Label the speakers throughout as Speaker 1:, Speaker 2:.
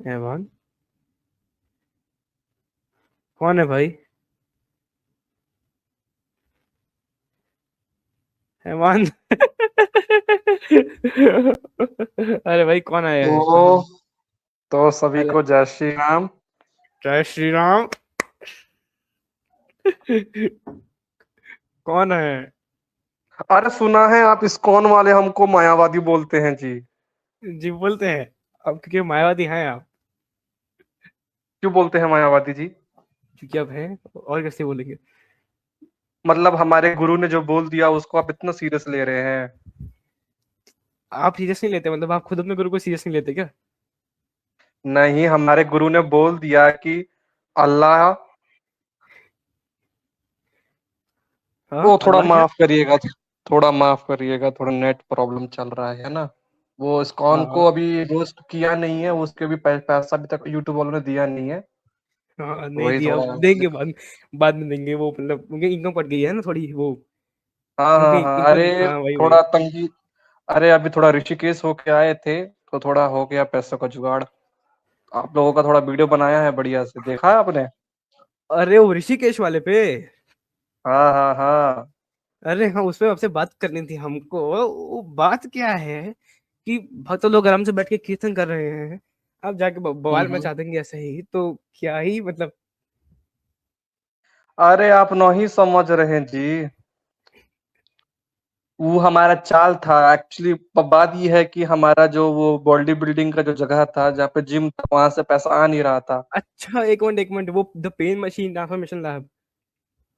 Speaker 1: हैवान? कौन है भाई? हैवान? अरे भाई कौन आया है?
Speaker 2: तो तो सभी
Speaker 1: अरे
Speaker 2: को जय श्री राम।
Speaker 1: जय श्री राम। कौन है?
Speaker 2: अरे सुना है आप इस्कॉन वाले हमको मायावादी बोलते हैं जी।
Speaker 1: जी बोलते हैं। अब क्योंकि मायावादी हैं आप।
Speaker 2: क्यों बोलते हैं मायावादी जी?
Speaker 1: क्योंकि अब हैं, और कैसे बोलेंगे?
Speaker 2: मतलब हमारे गुरु ने जो बोल दिया उसको आप इतना सीरियस ले रहे हैं?
Speaker 1: आप सीरियस नहीं लेते, मतलब आप खुद अपने गुरु को सीरियस नहीं लेते क्या?
Speaker 2: नहीं, हमारे गुरु ने बोल दिया कि अल्लाह।
Speaker 1: हाँ,
Speaker 2: वो थोड़ा
Speaker 1: अल्लाह क्या?
Speaker 2: माफ करिएगा। थोड़ा माफ करिएगा, थोड़ा नेट प्रॉब्लम चल रहा है ना। वो इस्कॉन
Speaker 1: हाँ
Speaker 2: को अभी रोस्ट किया नहीं है, उसके भी पैसा अभी तक यूट्यूब वालों ने दिया नहीं है।
Speaker 1: हाँ, नहीं
Speaker 2: वही
Speaker 1: दिया,
Speaker 2: थोड़ा।
Speaker 1: देंगे बाद। बाद में देंगे वो, मतलब उनकी इनकम कट गई है ना थोड़ी वो।
Speaker 2: हाँ हाँ
Speaker 1: उनकी
Speaker 2: हाँ,
Speaker 1: इनकम,
Speaker 2: अरे
Speaker 1: हाँ वही वही।
Speaker 2: थोड़ा तंगी। अरे अभी थोड़ा ऋषिकेश होके आए थे तो थोड़ा हो गया पैसों का जुगाड़। आप लोगों का थोड़ा वीडियो बनाया है बढ़िया से, देखा है आपने?
Speaker 1: अरे वो ऋषिकेश वाले पे?
Speaker 2: हाँ हाँ हाँ।
Speaker 1: अरे हाँ, उसमें आपसे बात करनी थी हमको। वो बात क्या है कि भक्त लोग आराम से बैठ के कीर्तन कर रहे हैं, आप जाके बवाल
Speaker 2: हम्म।
Speaker 1: मचा देंगे ऐसे ही, तो क्या ही मतलब।
Speaker 2: अरे आप नहीं समझ रहे हैं जी। वो हमारा चाल था एक्चुअली। बात ये है कि हमारा जो वो बॉडी बिल्डिंग का जो जगह था जहाँ पे जिम था वहां से पैसा आ नहीं रहा था।
Speaker 1: अच्छा, एक मिनट, वो the pen machine transformation lab?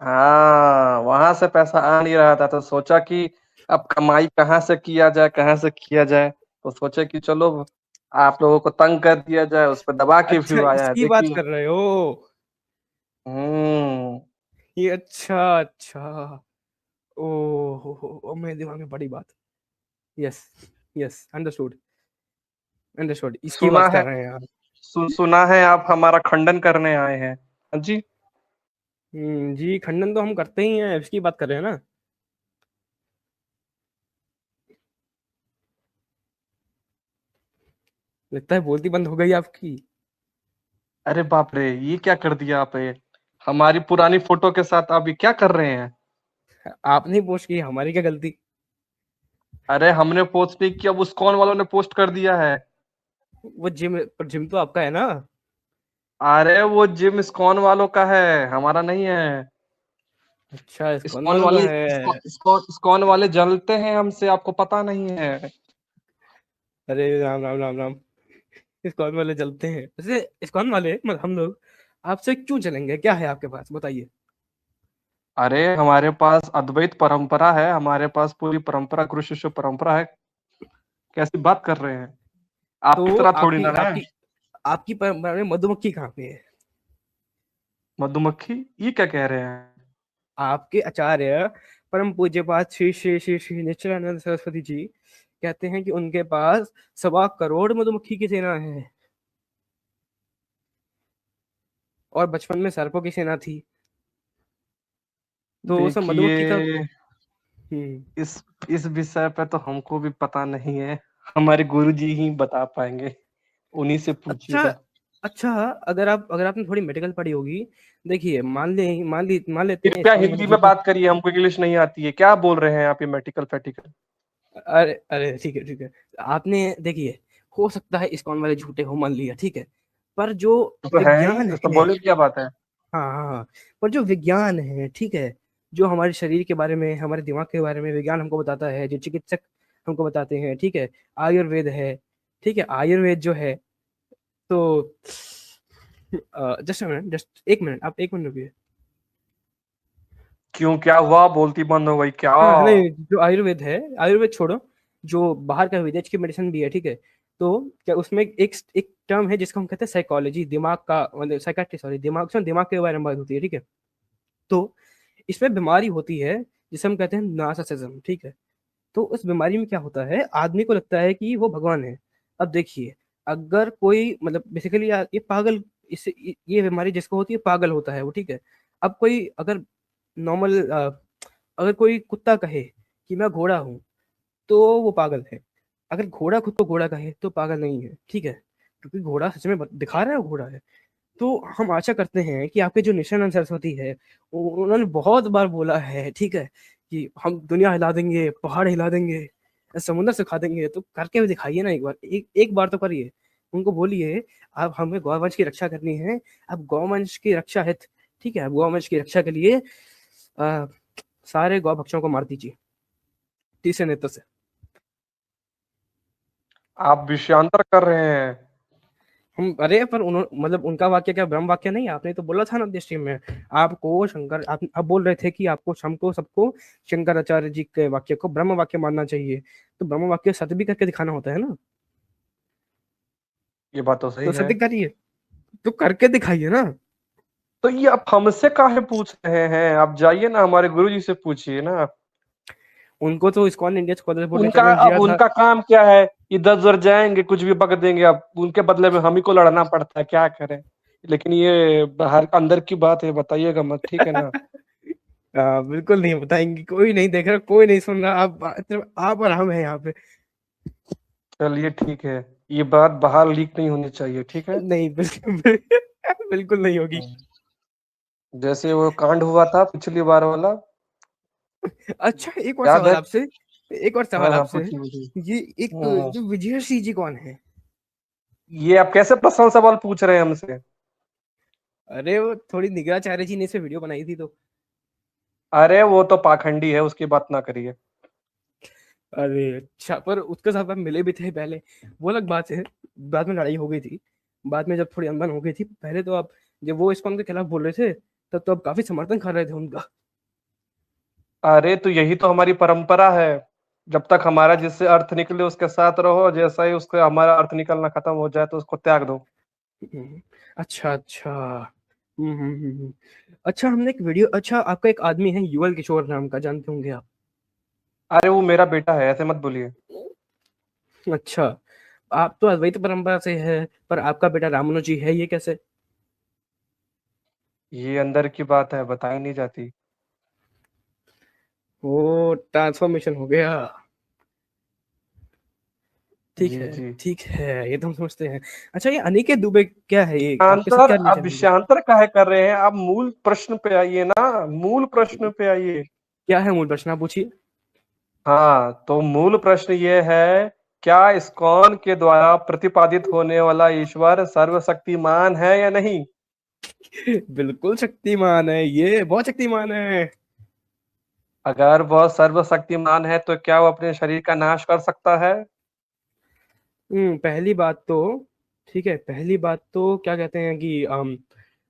Speaker 2: हाँ, वहां से पैसा आ नहीं रहा था तो सोचा कि अब कमाई कहाँ से किया जाए, कहाँ से किया जाए। तो सोचे कि चलो आप लोगों को तंग कर दिया जाए, उस पर दबा के
Speaker 1: अच्छा,
Speaker 2: व्यू आया है,
Speaker 1: इसकी बात
Speaker 2: देखिए।
Speaker 1: कर रहे हो?
Speaker 2: हम्म।
Speaker 1: ये अच्छा अच्छा। ओ मेरे दिमाग में बड़ी बात। यस, यस, अंडरस्टूड, अंडरस्टूड, इसकी
Speaker 2: सुना
Speaker 1: बात
Speaker 2: है।
Speaker 1: कर रहे हैं आप?
Speaker 2: सुना है आप हमारा खंडन करने आए हैं। हाँ जी।
Speaker 1: जी, खंडन तो हम करते ही हैं, इसकी बात कर रहे हैं ना? लगता है बोलती बंद हो गई आपकी।
Speaker 2: अरे बाप रे, ये क्या कर दिया आप ये? हमारी पुरानी फोटो के साथ आप ये क्या कर रहे हैं?
Speaker 1: आपने पोस्ट की, हमारी क्या गलती?
Speaker 2: अरे हमने पोस्ट नहीं किया, उस कौन वालों ने पोस्ट कर दिया है।
Speaker 1: वो जिम, पर जिम तो आपका है ना?
Speaker 2: अरे वो जिम इस्कॉन वालों का है, हमारा नहीं है।
Speaker 1: अच्छा, इस्कॉन
Speaker 2: इस्कॉन
Speaker 1: वालों
Speaker 2: वाले
Speaker 1: का है?
Speaker 2: इस्कॉन वाले जलते हैं हमसे, आपको पता नहीं है।
Speaker 1: अरे राम राम राम राम। इस्कॉन वाले चलते हैं वैसे, इस्कॉन वाले मतलब हम लोग आपसे क्यों चलेंगे? क्या है आपके पास, बताइए।
Speaker 2: अरे हमारे पास अद्वैत परंपरा है, हमारे पास पूरी परंपरा गुरु शिष्य परंपरा है। कैसी बात कर रहे हैं? आपकी
Speaker 1: तो
Speaker 2: तरह थोड़ी
Speaker 1: आपकी
Speaker 2: ना है।
Speaker 1: आपकी आपकी परंपरा में मधुमक्खी कहाँ पे है?
Speaker 2: मधुमक्खी? ये क्या कह रहे हैं?
Speaker 1: आपके आचार्य परम पूज्य पाद श्री श्री श्री श्री नित्यानंद सरस्वती जी कहते हैं कि उनके पास 1.25 करोड़ मधुमक्खी की सेना है, और बचपन में सर्पों की सेना थी, तो वो सब मधुमक्खी का।
Speaker 2: देखिए,
Speaker 1: हम्म।
Speaker 2: इस इस विषय पे तो हमको भी पता नहीं है। हमारे गुरुजी ही बता पाएंगे, उन्हीं से
Speaker 1: अच्छा,
Speaker 2: पूछिएगा।
Speaker 1: अच्छा, अगर आपने थोड़ी मेडिकल पढ़ी होगी, देखिए मान लेते हैं
Speaker 2: कृपया
Speaker 1: इसको
Speaker 2: हिंदी
Speaker 1: जो
Speaker 2: में
Speaker 1: भी।
Speaker 2: बात करिए, हमको इंग्लिश नहीं आती है। क्या बोल रहे हैं आप ये मेडिकल फेटिकल?
Speaker 1: अरे अरे, ठीक है ठीक है। आपने देखिए, हो सकता है इस्कॉन वाले झूठे हो, मान लिया, ठीक है, पर जो
Speaker 2: तो है
Speaker 1: विज्ञान
Speaker 2: ही तो
Speaker 1: है,
Speaker 2: बोले क्या बात है।
Speaker 1: हाँ हाँ हाँ, पर जो विज्ञान है, ठीक है, जो हमारे शरीर के बारे में, हमारे दिमाग के बारे में विज्ञान हमको बताता है, जो चिकित्सक हमको बताते हैं, ठीक है, आयुर्वेद है, ठीक है, आयुर्वेद जो है, तो जस्ट मिनट, जस्ट 1 मिनट, आप 1 मिनट रुकिए।
Speaker 2: क्यों, क्या हुआ? बोलती बंद हो गई क्या?
Speaker 1: हाँ नहीं, जो आयुर्वेद है, आयुर्वेद छोड़ो, जो बाहर का विदेश की मेडिसिन भी है, ठीक है, तो क्या उसमें एक एक टर्म है जिसको हम कहते हैं साइकोलॉजी, दिमाग का मतलब साइकाट्री, सॉरी, दिमाग के बारे में बात होती है, ठीक है, तो इसमें बीमारी होती है जिसे हम कहते हैं नार्सिसिज्म, ठीक है, तो उस बीमारी में क्या होता है, आदमी को लगता है कि वो भगवान है। अब देखिए, अगर कोई मतलब बेसिकली ये पागल, इससे ये बीमारी जिसको होती है पागल होता है वो, ठीक है। अब कोई अगर नॉर्मल, अगर कोई कुत्ता कहे कि मैं घोड़ा हूँ, तो वो पागल है। अगर घोड़ा खुद को घोड़ा कहे तो पागल नहीं है, ठीक है। क्योंकि घोड़ा सच में दिखा रहा है वो घोड़ा है। तो हम आशा करते हैं कि आपके जो नित्यानंद सरस्वती है उन्होंने बहुत बार बोला है, ठीक है, कि हम दुनिया हिला देंगे, पहाड़ हिला देंगे, समुद्र सिखा देंगे, तो करके भी दिखाइए ना एक बार, एक बार तो करिए। उनको बोलिए आप हमें गौवंश की रक्षा करनी है, अब गौवंश की रक्षा हित, ठीक है, अब गौवंश की रक्षा के लिए आ, सारे गौ भक्षों को मार दीजिए तीसरे नेत्र से।
Speaker 2: आप विषयांतर कर रहे हैं।
Speaker 1: हम अरे पर उन्होंने मतलब उनका वाक्य क्या ब्रह्म वाक्य नहीं है? आपने तो बोला था ना अपने स्ट्रीम में, आपको शंकर आप बोल रहे थे कि आपको हमको सबको शंकराचार्य जी के वाक्य को ब्रह्म वाक्य मानना चाहिए, तो ब्रह्म वाक्य सत्य भी करके दिखाना होता है ना।
Speaker 2: ये बात तो सही
Speaker 1: तो
Speaker 2: है।
Speaker 1: सत्य करिए, तो करके दिखाइए ना।
Speaker 2: तो ये आप हमसे काहे पूछ रहे हैं? आप जाइए ना हमारे गुरुजी से पूछिए ना।
Speaker 1: उनको तो इस्कॉन इंडिया स्कॉलर बोर्ड ने
Speaker 2: उनका
Speaker 1: चैलेंज
Speaker 2: अब
Speaker 1: दिया था।
Speaker 2: उनका काम क्या है? इधर-उधर जाएँगे, कुछ भी बक देंगे, अब उनके बदले में हम ही को लड़ना पड़ता है, क्या करें? लेकिन ये बाहर अंदर की बात है, बताइएगा मत, ठीक है ना?
Speaker 1: बिल्कुल नहीं बताएंगे, कोई नहीं देख रहा, कोई नहीं सुन रहा, सिर्फ आप और हम हैं यहाँ पे।
Speaker 2: चलिए ठीक है, ये बात बाहर लीक नहीं होनी चाहिए, ठीक है?
Speaker 1: नहीं बिल्कुल बिल्कुल नहीं होगी।
Speaker 2: जैसे वो कांड हुआ था पिछली बार वाला,
Speaker 1: अच्छा एक और
Speaker 2: याद
Speaker 1: सवाल
Speaker 2: है?
Speaker 1: आपसे, एक और
Speaker 2: हाँ,
Speaker 1: सवाल
Speaker 2: हाँ,
Speaker 1: आपसे,
Speaker 2: पूछिए, पूछिए।
Speaker 1: ये एक
Speaker 2: हाँ,
Speaker 1: जो विजय सिंह जी कौन है?
Speaker 2: ये आप कैसे पर्सनल सवाल पूछ रहे हैं हमसे?
Speaker 1: अरे वो थोड़ी निगराचार्य जी ने इसे वीडियो बनाई थी तो।
Speaker 2: अरे वो तो पाखंडी है, उसकी बात ना करिए।
Speaker 1: अरे अच्छा, पर उसके साथ आप मिले भी थे पहले, वो अलग बात है। बाद में लड़ाई हो गई थी, बाद में जब थोड़ी अनबन हो गई थी, पहले तो आप जब वो इस्कॉन के खिलाफ बोल रहे थे तब तो आप काफी समर्थन कर रहे थे उनका।
Speaker 2: अरे तो यही तो हमारी परंपरा है। जब तक हमारा जिससे अर्थ निकले उसके साथ रहो, जैसा ही उसका हमारा अर्थ निकलना खत्म हो जाए तो उसको त्याग दो।
Speaker 1: हम्म, अच्छा अच्छा। अच्छा हमने एक वीडियो, अच्छा आपका एक आदमी है युगल किशोर नाम का, जानते होंगे आप?
Speaker 2: अरे वो मेरा बेटा है, ऐसे मत बोलिए।
Speaker 1: अच्छा, आप तो अद्वैत परंपरा से है, पर आपका बेटा रामानुजी है, ये कैसे?
Speaker 2: ये अंदर की बात है, बताई नहीं जाती।
Speaker 1: वो ट्रांसफॉर्मेशन हो गया। ठीक
Speaker 2: जी
Speaker 1: है,
Speaker 2: जी।
Speaker 1: ठीक है, ये तो हम समझते हैं। अच्छा ये अनिकेत दुबे क्या है, ये आपके साथ
Speaker 2: अंतर
Speaker 1: क्या
Speaker 2: आप
Speaker 1: रिलेशन है?
Speaker 2: विषयांतर काहे कर रहे हैं? आप मूल प्रश्न पे आइए ना, मूल प्रश्न पे आइए।
Speaker 1: क्या है मूल प्रश्न, आप पूछिए।
Speaker 2: हाँ, तो मूल प्रश्न ये है, क्या इस्कॉन के द्वारा प्रतिपादित होने वाला ईश्वर सर्वशक्तिमान है या नहीं?
Speaker 1: बिल्कुल शक्तिमान है, ये बहुत शक्तिमान है।
Speaker 2: अगर वह सर्वशक्तिमान है तो क्या वो अपने शरीर का नाश कर सकता है?
Speaker 1: पहली बात तो, ठीक है, पहली बात तो क्या कहते हैं कि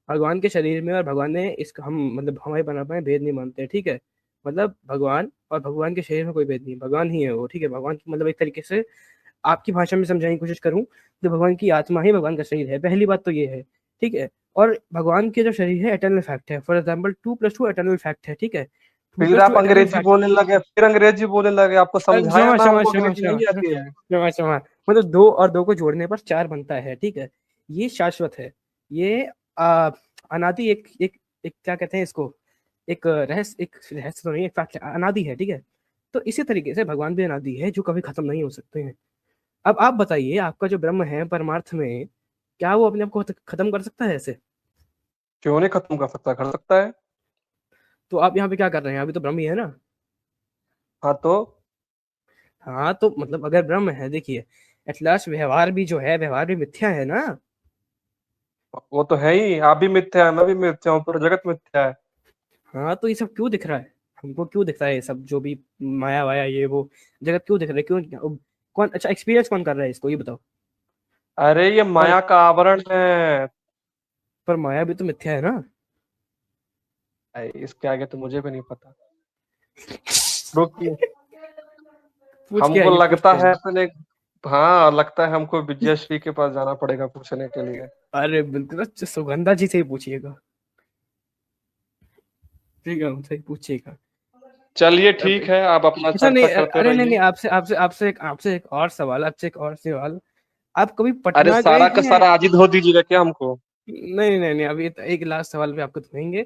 Speaker 1: भगवान के शरीर में और भगवान ने इस हम मतलब हमारे परंपरा में भेद नहीं मानते, ठीक है, मतलब भगवान और भगवान के शरीर में कोई भेद नहीं, भगवान ही है वो, ठीक है, भगवान की मतलब एक तरीके से आपकी भाषा में समझाने की कोशिश करूं तो भगवान की आत्मा ही भगवान का शरीर है, पहली बात तो ये है, ठीक है। और भगवान के जो शरीर है एटर्नल फैक्ट है, फॉर एग्जाम्पल 2+2 एटर्नल फैक्ट है, ठीक है, टू
Speaker 2: फिर
Speaker 1: प्लस टू
Speaker 2: आप
Speaker 1: एटर्नल
Speaker 2: अंग्रेजी
Speaker 1: फैक्ट।
Speaker 2: बोलने लगे, फिर अंग्रेजी बोलने लगे, आपको समझाया
Speaker 1: क्षमा
Speaker 2: ना
Speaker 1: क्षमा
Speaker 2: हमको
Speaker 1: क्षमा
Speaker 2: अंग्रेजी
Speaker 1: क्षमा
Speaker 2: नहीं आती है।
Speaker 1: क्षमा क्षमा, मतलब दो और दो को जोड़ने पर चार बनता है, ठीक है, ये शाश्वत है, ये अनादि एक क्या कहते हैं इसको, एक रहस्य तो नहीं, एक फैक्ट अनादि है, ठीक है। तो इसी तरीके से भगवान भी अनादि है, जो कभी खत्म नहीं हो सकते हैं। अब आप बताइए, आपका जो ब्रह्म है परमार्थ में, क्या वो अपने आप को खत्म कर सकता है ऐसे?
Speaker 2: क्यों नहीं खत्म कर सकता है।
Speaker 1: तो आप यहाँ पे क्या कर रहे हैं, अभी तो ब्रह्म ही है ना।
Speaker 2: हाँ तो
Speaker 1: हाँ तो मतलब अगर ब्रह्म है, देखिए एट लास्ट व्यवहार भी जो है, व्यवहार भी मिथ्या है ना।
Speaker 2: वो तो है ही, आप भी मिथ्या है, मैं भी मिथ्या हूँ, पूरा जगत मिथ्या है।
Speaker 1: हाँ तो ये सब क्यों दिख रहा है, हमको क्यों दिख रहा है ये सब, जो भी माया वाया ये वो जगत क्यों दिख रहा है, क्यों कौन अच्छा एक्सपीरियंस कौन कर रहा है इसको, ये बताओ।
Speaker 2: अरे ये
Speaker 1: पर
Speaker 2: माया का आवरण है।
Speaker 1: पर माया भी तो मिथ्या है ना।
Speaker 2: इसके आगे तो मुझे भी नहीं पता। रुकिए,
Speaker 1: पूछ के
Speaker 2: हमको
Speaker 1: आइए, पूछ
Speaker 2: लगता
Speaker 1: के
Speaker 2: है
Speaker 1: आइए।
Speaker 2: अपने, हाँ लगता है हमको विजयश्री के पास जाना पड़ेगा पूछने के लिए।
Speaker 1: अरे बिल्कुल, अच्छा, सुगंधा जी से ही पूछिएगा, ठीक है, उनसे ही पूछिएगा।
Speaker 2: चलिए
Speaker 1: अब
Speaker 2: ठीक है, आप अपना
Speaker 1: अच्छा नहीं,
Speaker 2: चर्चा करते
Speaker 1: अरे नहीं नहीं,
Speaker 2: रहिए।
Speaker 1: आपसे एक और सवाल, आपसे एक और सवाल, आप कभी
Speaker 2: अरे
Speaker 1: पटना गए
Speaker 2: सारा का
Speaker 1: हैं?
Speaker 2: सारा आज ही धो दीजिएगा क्या हमको?
Speaker 1: नहीं नहीं नहीं, अभी तो एक लास्ट सवाल पे आपको सुनेंगे।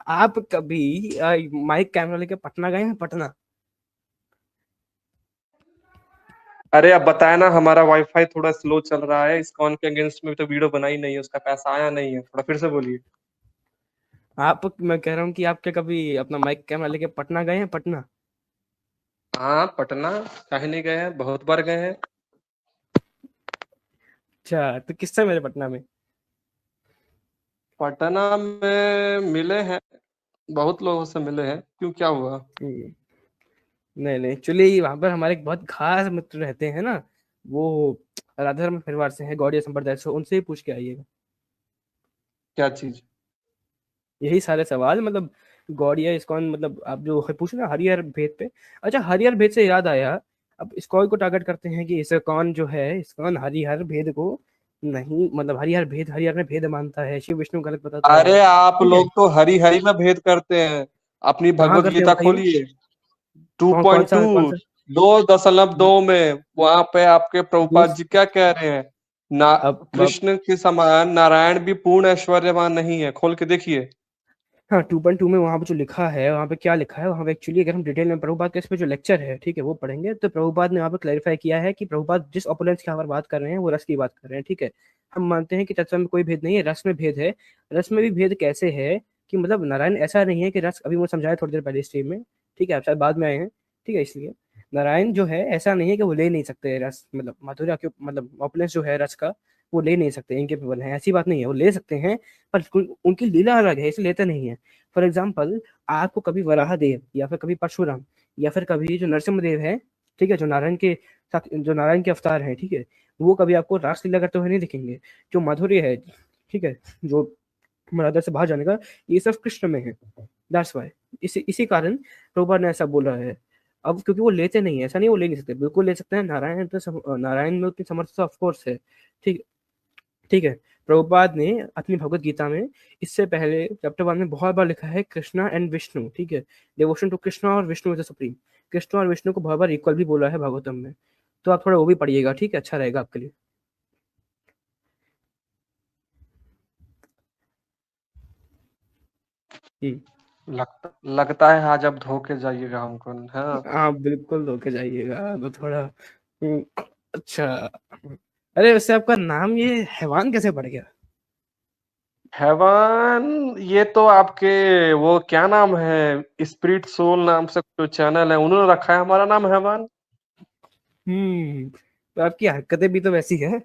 Speaker 1: आप कभी माइक कैमरा लेके पटना गए हैं, पटना?
Speaker 2: अरे अब बताया ना, हमारा वाईफाई थोड़ा स्लो चल रहा है, इस्कॉन के अगेंस्ट में तो वीडियो बनाई नहीं है, उसका पैसा आया नहीं है, थोड़ा फिर से बोलिए।
Speaker 1: आप, मैं कह रहा हूँ कि आप क्या कभी अपना माइक कैमरा लेके पटना गए हैं, पटना?
Speaker 2: हाँ पटना काहे नहीं गए हैं, बहुत बार गए हैं।
Speaker 1: अच्छा, तो किससे मेरे पटना में?
Speaker 2: पटना में मिले हैं, बहुत लोगों से मिले हैं, क्यों क्या हुआ?
Speaker 1: हम्म, नहीं नहीं, एक्चुअली वहां पर हमारे एक बहुत खास मित्र रहते हैं ना, वो राधाधर्म परिवार से हैं, गौड़िया संप्रदाय से, उनसे ही पूछ के आइएगा।
Speaker 2: क्या चीज?
Speaker 1: यही सारे सवाल, मतलब गौड़िया इस्कॉन, मतलब आप जो पूछ रहे हैं हरिहर भेद पे। अच्छा, हरिहर भेद से याद आया, अब इस्कॉन को टारगेट करते हैं कि इस्कॉन जो है, इस्कॉन हरिहर भेद को नहीं, मतलब हरिहर भेद, हरिहर में भेद मानता है, शिव विष्णु गलत बताता है।
Speaker 2: अरे आप
Speaker 1: ठीक है,
Speaker 2: लोग तो हरी हरी में भेद करते हैं। अपनी
Speaker 1: कहाँ
Speaker 2: भगवत
Speaker 1: करते हैं
Speaker 2: गीता
Speaker 1: बताइए?
Speaker 2: खोलिए, टू
Speaker 1: कौन कौन
Speaker 2: पॉइंट
Speaker 1: सा
Speaker 2: टू
Speaker 1: कौन सा?
Speaker 2: 2.2 में, वहां पे आपके प्रभुपाद
Speaker 1: दोस्त,
Speaker 2: जी क्या कह रहे हैं ना?
Speaker 1: अब
Speaker 2: कृष्ण के समान नारायण भी पूर्ण ऐश्वर्यवान नहीं है, खोल के देखिए।
Speaker 1: हाँ, 2.2 में वहाँ पे जो लिखा है, वहाँ पे क्या लिखा है, वहाँ पे एक्चुअली अगर हम डिटेल में प्रभुपाद के इस पे जो लेक्चर है, ठीक है, वो पढ़ेंगे तो प्रभुपाद ने वहाँ पे क्लैरिफाई किया है कि प्रभुपाद जिस ऑपुलेंस की यहाँ पर बात कर रहे हैं वो रस की बात कर रहे हैं, ठीक है। हम मानते हैं कि तत्व में कोई भेद नहीं है, रस में भेद है। रस में भी भेद कैसे है, कि मतलब नारायण ऐसा नहीं है कि रस, अभी वो समझाया थोड़ी देर पहले स्ट्रीम में, ठीक है, आप शायद बाद में आए हैं, ठीक है, इसलिए नारायण जो है ऐसा नहीं है कि वो ले नहीं सकते रस, मतलब माधुर्य के, मतलब ऑपुलेंस जो है रस का, वो ले नहीं सकते, इनकेपेबल है, ऐसी बात नहीं है, वो ले सकते हैं, पर उनकी लीला अलग है, इसलिए लेते नहीं है। फॉर एग्जाम्पल, आपको कभी वराह देव या फिर कभी परशुराम या फिर कभी जो नरसिम्ह देव है, ठीक है, जो नारायण के साथ, जो नारायण के अवतार हैं, ठीक है, वो कभी आपको रासलीला करते हुए नहीं दिखेंगे। जो माधुर्य है, ठीक है, जो मर्यादा से बाहर जाने का, ये सब कृष्ण में है। दैट्स वाई, इसी कारण प्रभुपाद ने ऐसा बोला है। अब क्योंकि वो लेते नहीं है, ऐसा नहीं वो ले नहीं सकते, बिल्कुल ले सकते हैं, नारायण तो नारायण में उतनी समर्थता ऑफ कोर्स है। ठीक, ठीक है। प्रभुपाद ने अपनी भगवत गीता में, इससे पहले चैप्टर 1 में बहुत बार लिखा है कृष्णा एंड विष्णु, ठीक है, डिवोशन टू कृष्णा और Vishnu is the supreme. Krishna और विष्णु को बहुत बार इक्वल भी बोला है भागवतम में। तो आप थोड़ा वो भी पढ़िएगा, ठीक है, अच्छा रहेगा आपके लिए। हम्म।
Speaker 2: लगता है आज अब धोखे जाइएगा हमको, हाँ।
Speaker 1: आप बिल्कुल धोके जाइएगा तो थोड़ा। अच्छा, अरे वैसे आपका नाम ये हैवान कैसे पड़ गया?
Speaker 2: हैवान, ये तो आपके वो क्या नाम है, स्पिरिट सोल नाम से जो चैनल है, उन्होंने रखा है हमारा नाम हैवान।
Speaker 1: तो आपकी हरकतें भी तो वैसी है।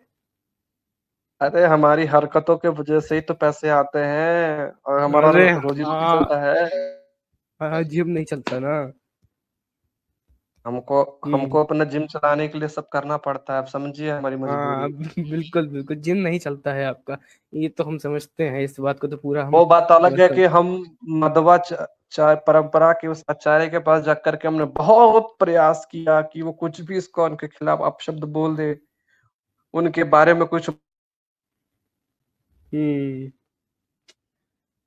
Speaker 2: अरे हमारी हरकतों के वजह से ही तो पैसे आते हैं, और हमारा
Speaker 1: अरे
Speaker 2: रोजी रोटी
Speaker 1: हाँ,
Speaker 2: चलता है।
Speaker 1: हाँ, जिम नहीं चलता ना।
Speaker 2: हमको
Speaker 1: हम्म।
Speaker 2: हमको अपना जिम चलाने के लिए सब करना पड़ता है, आप समझिए हमारी
Speaker 1: हाँ,
Speaker 2: मजबूरी।
Speaker 1: बिल्कुल बिल्कुल, जिम नहीं चलता है आपका। ये तो हम समझते हैं, इस बात को तो पूरा हम
Speaker 2: वो बात अलग है
Speaker 1: समझते
Speaker 2: कि हम मदवा चाय परंपरा के उस आचार्य के पास जाकर के हमने बहुत प्रयास किया कि वो कुछ भी इसको उनके खिलाफ अपशब्द बोल दे, उनके बारे में कुछ,
Speaker 1: हम्म।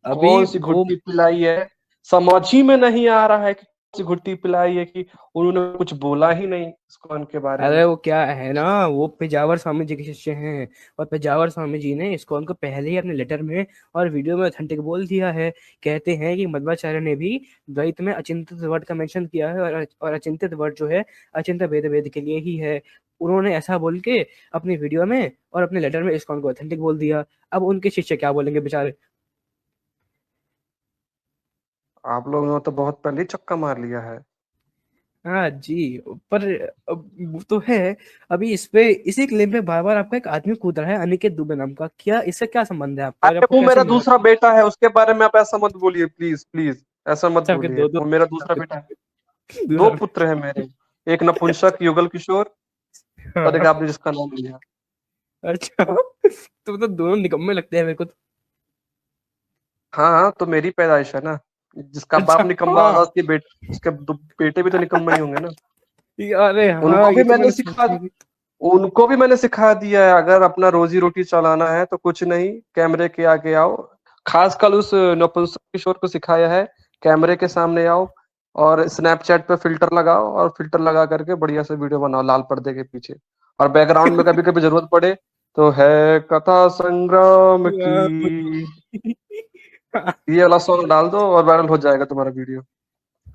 Speaker 1: अभी
Speaker 2: कौन सी
Speaker 1: वो,
Speaker 2: घुट्टी पिलाई है, समझ ही में नहीं आ रहा है कि कौन सी घुट्टी पिलाई है, कि उन्होंने कुछ बोला ही नहीं इसको उनके बारे में।
Speaker 1: अरे वो क्या है ना, वो पेजावर स्वामी जी के शिष्य हैं, और पेजावर स्वामी जी ने इसको उनको पहले ही अपने लेटर में और वीडियो में ऑथेंटिक बोल दिया है। कहते हैं कि मध्वाचार्य ने भी द्वैत में अचिंतित वर्ड का मेंशन किया है, और अचिंतित वर्ड जो है, अचिंत्य भेद भेद के लिए ही है। उन्होंने ऐसा बोल के अपनी वीडियो में और अपने लेटर में इसको उनको ऑथेंटिक बोल दिया। अब उनके शिष्य क्या बोलेंगे बेचारे?
Speaker 2: आप लोगों ने तो बहुत पहले ही चक्का मार लिया है।
Speaker 1: हाँ जी, पर अब वो तो है। अभी इस पे, इसी क्लेम पे बार बार आपका एक आदमी कूद रहा है, अनिकेत दुबे नाम का, क्या इससे क्या संबंध है आपका, और
Speaker 2: अरे
Speaker 1: आपको
Speaker 2: वो
Speaker 1: कैसे
Speaker 2: मेरा
Speaker 1: मिला?
Speaker 2: दूसरा बेटा है, उसके बारे में आप ऐसा मत बोलिए, प्लीज प्लीज, ऐसा मत
Speaker 1: अच्छा, आपके
Speaker 2: बोलिए,
Speaker 1: दो दो,
Speaker 2: वो मेरा दूसरा
Speaker 1: आपके
Speaker 2: बेटा है। दो
Speaker 1: दूसरा?
Speaker 2: पुत्र है मेरे, एक नपुंसक युगल किशोर, और एक
Speaker 1: हाँ,
Speaker 2: आपने जिसका नाम लिया।
Speaker 1: अच्छा, तो दोनों निकम्मे लगते हैं मेरे को तो।
Speaker 2: हाँ हाँ, तो मेरी पैदाइश है ना, जिसका
Speaker 1: अच्छा,
Speaker 2: बाप निकम्मा होगा
Speaker 1: हाँ,
Speaker 2: उसके उसके बेटे भी तो निकम्मे ही होंगे ना।
Speaker 1: अरे हाँ,
Speaker 2: उनको भी
Speaker 1: ये तो
Speaker 2: मैंने
Speaker 1: मैंने
Speaker 2: सिखा
Speaker 1: सोचा नहीं।
Speaker 2: उनको भी मैंने सिखा दिया है, अगर अपना रोजी रोटी चलाना है तो कुछ नहीं, कैमरे के आगे आओ। खासकर उस नपुंसक किशोर को सिखाया है, कैमरे के सामने आओ और स्नैपचैट पे फिल्टर लगाओ, और फिल्टर लगा करके बढ़िया से वीडियो बनाओ लाल पर्दे के पीछे, और बैकग्राउंड में कभी कभी जरूरत पड़े तो है कथा संग्राम की, ये वाला सॉन्ग डाल दो और वायरल हो जाएगा तुम्हारा वीडियो।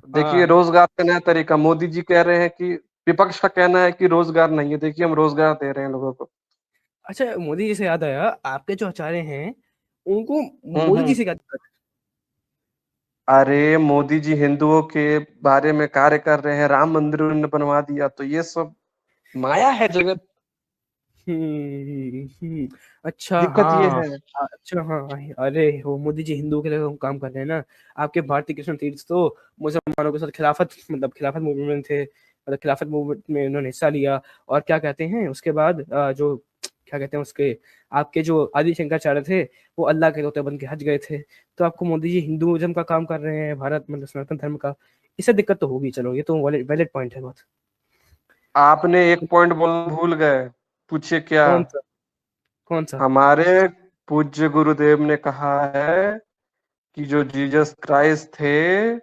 Speaker 2: देखिए
Speaker 1: हाँ,
Speaker 2: रोजगार का नया तरीका, मोदी जी कह रहे हैं कि विपक्ष का कहना है कि रोजगार नहीं है। देखिए हम रोजगार दे रहे हैं लोगों को।
Speaker 1: अच्छा, मोदी जी से याद आया, आपके जो आचार्य हैं उनको मोदी जी
Speaker 2: हम्म।
Speaker 1: से क्या दिक्कत है?
Speaker 2: अरे मोदी जी हिंदुओं के बारे में कार्य कर रहे हैं, राम मंदिर उन्होंने बनवा दिया, तो ये सब माया है जगत।
Speaker 1: अच्छा
Speaker 2: दिक्कत ये
Speaker 1: हाँ।
Speaker 2: है।
Speaker 1: अच्छा हाँ। अरे वो मोदी जी हिंदुओं के लिए काम कर रहे हैं ना। आपके भारतीय कृष्ण तीर्थ तो मुसलमानों के साथ खिलाफत, मतलब खिलाफत मूवमेंट में थे, मतलब खिलाफत मूवमेंट में उन्होंने हिस्सा लिया। और क्या कहते हैं उसके बाद जो क्या कहते हैं उसके, आपके जो आदि शंकराचार्य थे वो अल्लाह के तोते बन के हज गए थे। तो आपको मोदी जी हिंदुइज्म का काम कर रहे हैं, भारत मतलब सनातन धर्म का, इससे दिक्कत तो होगी। चलो ये तो वैलिड पॉइंट है बहुत।
Speaker 2: आपने एक पॉइंट बोलना भूल गए। पूछिए क्या।
Speaker 1: कौन सा? कौन सा?
Speaker 2: हमारे पूज्य गुरुदेव ने कहा है कि जो जीसस क्राइस्ट थे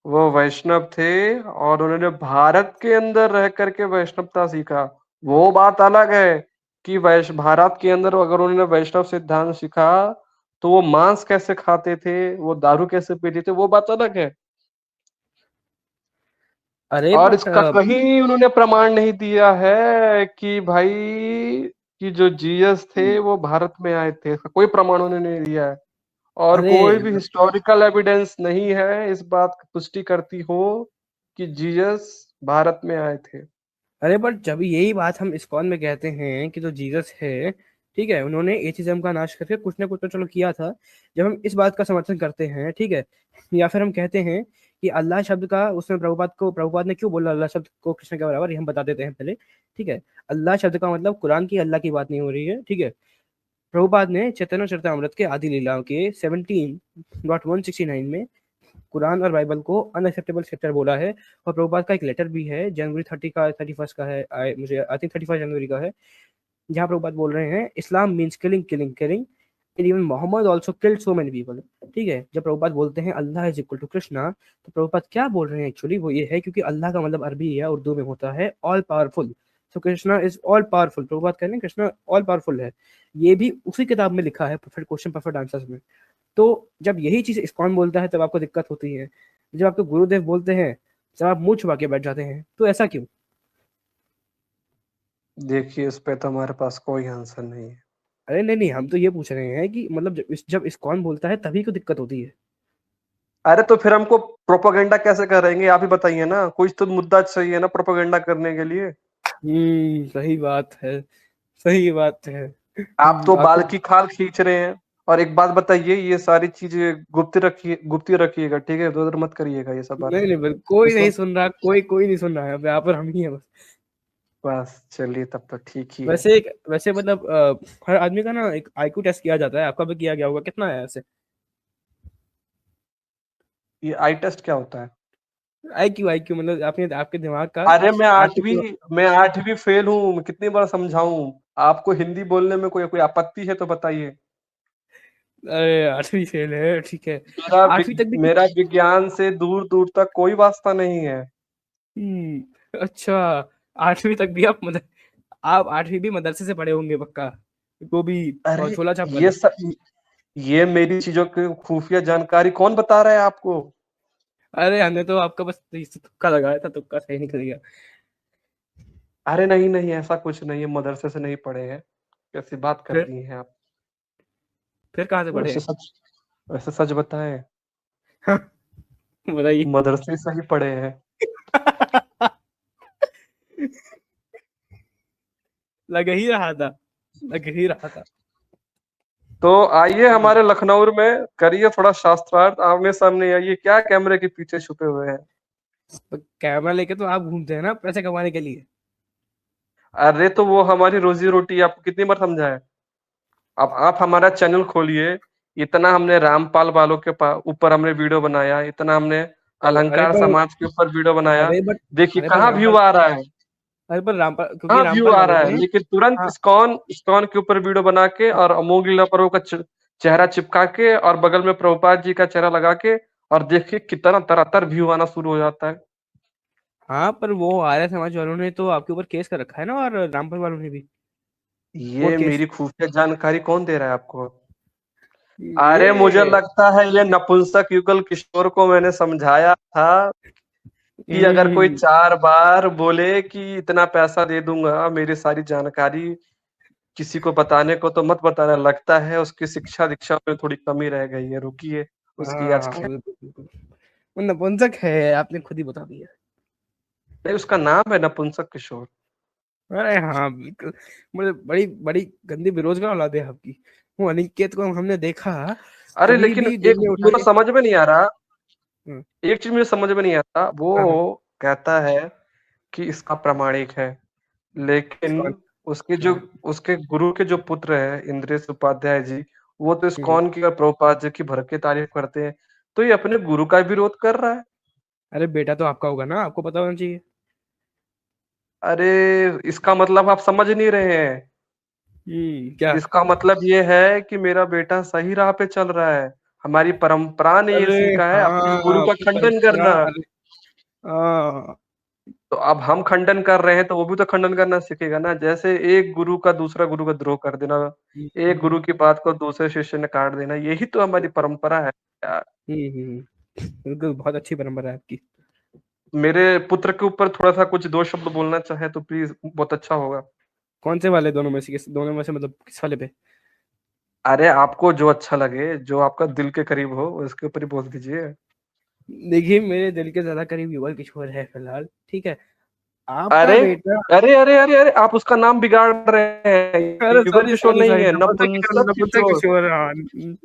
Speaker 2: वो वैष्णव थे, और उन्होंने भारत के अंदर रह करके वैष्णवता सीखा। वो बात अलग है कि भारत के अंदर अगर उन्होंने वैष्णव सिद्धांत सीखा तो वो मांस कैसे खाते थे, वो दारू कैसे पीते थे, वो बात अलग है।
Speaker 1: अरे
Speaker 2: और
Speaker 1: बट
Speaker 2: इसका कहीं उन्होंने प्रमाण नहीं दिया है कि भाई कि जो जीसस थे वो भारत में आए थे। इसका कोई प्रमाण उन्होंने नहीं दिया है। और
Speaker 1: अरे
Speaker 2: कोई भी हिस्टोरिकल एविडेंस नहीं है इस बात की पुष्टि करती हो कि जीसस भारत में आए थे।
Speaker 1: अरे बट जब यही बात हम इस्कॉन में कहते हैं कि जो जीसस है, ठीक है, उन्होंने एथिज्म का नाश करके कुछ ना कुछ तो चलो किया था। जब हम इस बात का समर्थन करते हैं, ठीक है, या फिर हम कहते हैं कि अल्लाह शब्द का उसमें प्रभुपाद ने क्यों बोला अल्लाह शब्द को कृष्ण के बराबर, ये हम बता देते हैं पहले। ठीक है, अल्लाह शब्द का मतलब कुरान की अल्लाह की बात नहीं हो रही है, ठीक है। प्रभुपाद ने चैतन्य चरितमृत के आदि लीलाओं के 17.169 में कुरान और बाइबल को अनएक्सेप्टेबल स्क्रिप्चर बोला है। और प्रभुपाद का एक लेटर भी है, जनवरी 31 का है, मुझे आई थिंक 31 जनवरी का है, जहाँ प्रभुपाद बोल रहे हैं Islam means killing killing killing, and even Mohammed also killed so many people. ठीक है, जब प्रभुपाद बोलते हैं Allah is equal to Krishna, तो प्रभुपाद क्या बोल रहे हैं एक्चुअली वो ये है, क्योंकि अल्लाह का मतलब अरबी या उर्दू में होता है ऑल पावरफुल। तो Krishna is all powerful, Prabhupada कह रहे हैं कृष्णा ऑल पावरफुल है। ये भी उसी किताब में लिखा है, परफेक्ट क्वेश्चन परफेक्ट आंसर्स में। तो जब यही चीज इस्कॉन बोलता है तब आपको दिक्कत होती है, जब आपके गुरुदेव बोलते हैं तब आप मुंह छुपा के बैठ जाते हैं, तो ऐसा क्यों?
Speaker 2: देखिए इस पे तो हमारे पास कोई आंसर नहीं है।
Speaker 1: अरे नहीं नहीं, हम तो ये पूछ रहे हैं कि मतलब जब इस्कॉन बोलता है तभी को दिक्कत होती है।
Speaker 2: अरे तो फिर हमको प्रोपोगेंडा कैसे करेंगे, आप ही बताइए ना। कुछ तो मुद्दा चाहिए ना प्रोपोगेंडा करने के लिए।
Speaker 1: सही बात है, सही बात है।
Speaker 2: आप तो बाल
Speaker 1: आपको
Speaker 2: की खाल खींच रहे हैं। और एक बात बताइए, ये सारी चीजें गुप्त रखिएगा, ठीक है, इधर उधर मत करिएगा ये सब
Speaker 1: नहीं
Speaker 2: बातें।
Speaker 1: नहीं, बिल्कुल कोई नहीं
Speaker 2: इसको
Speaker 1: सुन रहा, कोई नहीं सुन रहा है, अब यहाँ पर हम ही हैं बस।
Speaker 2: बस चलिए तब तो ठीक ही है।
Speaker 1: वैसे मतलब हर आदमी का ना एक आईक्यू टेस्ट किया जाता है, आपका भी किया गया होगा, कितना है ऐसे?
Speaker 2: ये आई टेस्ट क्या होता है?
Speaker 1: आईक्यू आईक्यू मतलब आपने आपके दिमाग का
Speaker 2: अरे मैं आठवीं
Speaker 1: आर्टिकुल।
Speaker 2: मैं आठवीं फेल हूँ, मैं कितनी बार समझाऊं। आपको हिंदी बोलने में कोई कोई आपत्ति है तो बताइए।
Speaker 1: अरे 8वीं फेल है, ठीक है।
Speaker 2: मेरा
Speaker 1: 8वीं तक भी?
Speaker 2: मेरा विज्ञान से दूर दूर तक कोई वास्ता नहीं है।
Speaker 1: अच्छा, 8वीं तक भी आप 8वीं भी मदरसे से पढ़े होंगे पक्का, वो भी
Speaker 2: अरे
Speaker 1: झोला छाप
Speaker 2: ये
Speaker 1: वाले।
Speaker 2: सब ये मेरी चीजों की खुफिया जानकारी कौन बता रहा है आपको?
Speaker 1: अरे हमने तो आपका बस इस तुक्का लगाया था, तुक्का सही निकल गया।
Speaker 2: अरे नहीं नहीं, ऐसा कुछ नहीं है, मदरसे से नहीं पढ़े हैं। कैसी बात कर
Speaker 1: फिर
Speaker 2: दी हैं आप।
Speaker 1: फिर कहाँ से पढ़े
Speaker 2: वैसे
Speaker 1: हैं?
Speaker 2: सच वैसे सच बताएं,
Speaker 1: बताइए।
Speaker 2: मदरसे से ही पढ़े हैं।
Speaker 1: लग ही रहा था, लग ही रहा था।
Speaker 2: तो आइए हमारे लखनऊ में करिए थोड़ा शास्त्रार्थ, आमने सामने आइए, क्या कैमरे के पीछे छुपे हुए हैं।
Speaker 1: तो कैमरा लेके तो आप घूमते हैं ना पैसे कमाने के लिए।
Speaker 2: अरे तो वो हमारी रोजी रोटी, आपको कितनी बार समझाया। अब आप हमारा चैनल खोलिए। इतना हमने रामपाल वालों के ऊपर हमने वीडियो बनाया, इतना हमने
Speaker 1: अरे
Speaker 2: अलंकार
Speaker 1: पर
Speaker 2: समाज के ऊपर वीडियो बनाया।
Speaker 1: अरे बट
Speaker 2: देखिए
Speaker 1: अरे पर
Speaker 2: कहाँ व्यू
Speaker 1: रामपाल,
Speaker 2: आ रहा है।
Speaker 1: अरे पर रामपाल, क्योंकि
Speaker 2: कहाँ व्यू
Speaker 1: रामपाल
Speaker 2: आ
Speaker 1: वालों
Speaker 2: रहा है,
Speaker 1: ने।
Speaker 2: लेकिन तुरंत
Speaker 1: हाँ
Speaker 2: इस्कॉन इस्कॉन के ऊपर वीडियो बना के और अमोघ लीला पर्व का चेहरा चिपका के और बगल में प्रभुपाद जी का चेहरा लगा के, और देखिए कितना तरह व्यू आना शुरू हो जाता है।
Speaker 1: हाँ, पर वो आर्य समाज वालों ने तो आपके ऊपर केस कर रखा है ना, और रामपाल वालों ने भी कोर्ट
Speaker 2: ये
Speaker 1: केस।
Speaker 2: मेरी खुफिया जानकारी कौन दे रहा है आपको? अरे मुझे
Speaker 1: ये
Speaker 2: लगता है ये नपुंसक युगल किशोर को मैंने समझाया था कि अगर कोई
Speaker 1: हम्म,
Speaker 2: 4 बार बोले कि इतना पैसा दे दूंगा, मेरी सारी जानकारी किसी को बताने को तो मत बताना, लगता है उसकी शिक्षा दीक्षा में थोड़ी कमी रह गई है, रुकिए उसकी आज
Speaker 1: हाँ बिल्कुल बिल्कुल, वो नपुंसक है, आपने खुद ही बता दिया।
Speaker 2: नहीं, उसका नाम है नपुंसक किशोर।
Speaker 1: अरे हाँ बिल्कुल, मुझे बड़ी बड़ी गंदी बेरोजगार औलाद है आपकी। वो अनिकेत को हमने देखा,
Speaker 2: अरे
Speaker 1: कभी
Speaker 2: लेकिन
Speaker 1: भी
Speaker 2: एक
Speaker 1: जेब में उठा
Speaker 2: मुझे
Speaker 1: के।
Speaker 2: समझ में नहीं आ रहा,
Speaker 1: हम्म,
Speaker 2: एक चीज मुझे समझ में नहीं आता,
Speaker 1: हाँ हाँ,
Speaker 2: वो कहता है कि इसका प्रमाणिक है, लेकिन
Speaker 1: इस्कॉन,
Speaker 2: उसके जो
Speaker 1: हाँ।
Speaker 2: उसके गुरु के जो पुत्र है इंद्रेश उपाध्याय जी, वो तो
Speaker 1: हम्म,
Speaker 2: इस्कॉन की और प्रभुपाद जी की भर के तारीफ करते हैं, तो ये अपने गुरु का विरोध कर रहा है।
Speaker 1: अरे बेटा तो आपका होगा ना, आपको पता होना चाहिए।
Speaker 2: अरे इसका मतलब आप समझ नहीं रहे हैं,
Speaker 1: क्या?
Speaker 2: इसका मतलब ये है कि मेरा बेटा सही राह पे चल रहा है, हमारी परंपरा ने ये
Speaker 1: अरे
Speaker 2: सीखा है अपने गुरु
Speaker 1: हाँ,
Speaker 2: का
Speaker 1: अपनी
Speaker 2: खंडन
Speaker 1: परंपरा,
Speaker 2: करना।
Speaker 1: अरे हाँ।
Speaker 2: तो अब हम खंडन कर रहे हैं तो वो भी तो खंडन करना सीखेगा ना, जैसे एक गुरु का दूसरा गुरु का द्रोह कर देना, एक
Speaker 1: हम्म
Speaker 2: गुरु की बात को दूसरे शिष्य ने काट देना, यही तो हमारी परंपरा है यार।
Speaker 1: बिल्कुल, बहुत अच्छी परंपरा है आपकी।
Speaker 2: मेरे पुत्र के ऊपर थोड़ा सा कुछ दो शब्द बोलना चाहे तो प्लीज बहुत अच्छा होगा।
Speaker 1: कौन से वाले, दोनों में से दोनों में से मतलब किस वाले पे?
Speaker 2: अरे आपको जो अच्छा लगे, जो आपका दिल के करीब हो उसके ऊपर ही बोल दीजिए।
Speaker 1: देखिए, मेरे दिल के ज्यादा करीब युगल किशोर है फिलहाल, ठीक है। आपका
Speaker 2: अरे
Speaker 1: बेटा,
Speaker 2: अरे अरे अरे अरे आप उसका नाम बिगाड़ रहे
Speaker 1: अरे
Speaker 2: हैं, युगल
Speaker 1: सॉरी
Speaker 2: किशोर
Speaker 1: सॉरी
Speaker 2: नहीं
Speaker 1: सॉरी,
Speaker 2: है,
Speaker 1: नपुंसक किशोर,
Speaker 2: नपुंसक
Speaker 1: नपुंसक
Speaker 2: किशोर।
Speaker 1: किशोर, हाँ।